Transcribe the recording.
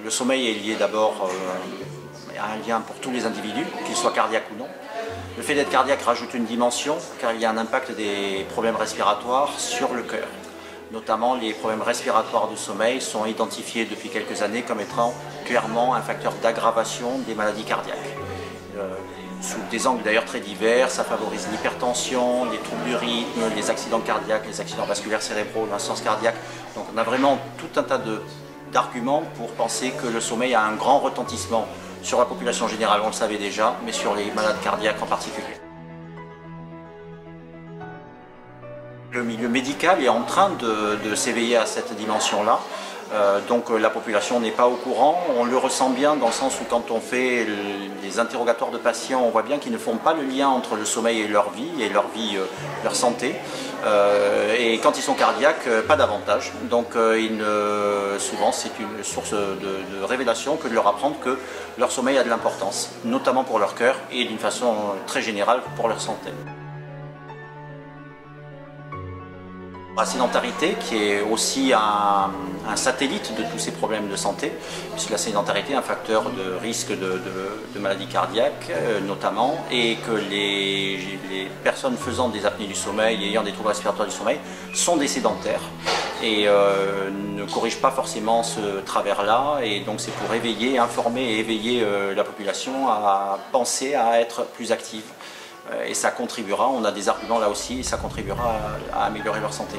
Le sommeil est lié d'abord à un lien pour tous les individus, qu'ils soient cardiaques ou non. Le fait d'être cardiaque rajoute une dimension car il y a un impact des problèmes respiratoires sur le cœur. Notamment, les problèmes respiratoires du sommeil sont identifiés depuis quelques années comme étant clairement un facteur d'aggravation des maladies cardiaques. Sous des angles d'ailleurs très divers, ça favorise l'hypertension, les troubles du rythme, les accidents cardiaques, les accidents vasculaires cérébraux, l'insuffisance cardiaque. Donc on a vraiment tout un tas d'arguments pour penser que le sommeil a un grand retentissement sur la population générale, on le savait déjà, mais sur les malades cardiaques en particulier. Le milieu médical est en train de s'éveiller à cette dimension-là. Donc la population n'est pas au courant, on le ressent bien dans le sens où quand on fait les interrogatoires de patients, on voit bien qu'ils ne font pas le lien entre le sommeil et leur vie, leur santé. Et quand ils sont cardiaques, pas davantage. Donc souvent c'est une source de révélation que de leur apprendre que leur sommeil a de l'importance, notamment pour leur cœur et d'une façon très générale pour leur santé. La sédentarité qui est aussi un satellite de tous ces problèmes de santé, puisque la sédentarité est un facteur de risque de maladies cardiaques notamment, et que les personnes faisant des apnées du sommeil et ayant des troubles respiratoires du sommeil sont des sédentaires et ne corrigent pas forcément ce travers-là, et donc c'est pour informer et éveiller la population à penser à être plus active. Et ça contribuera, on a des arguments là aussi, et ça contribuera à améliorer leur santé.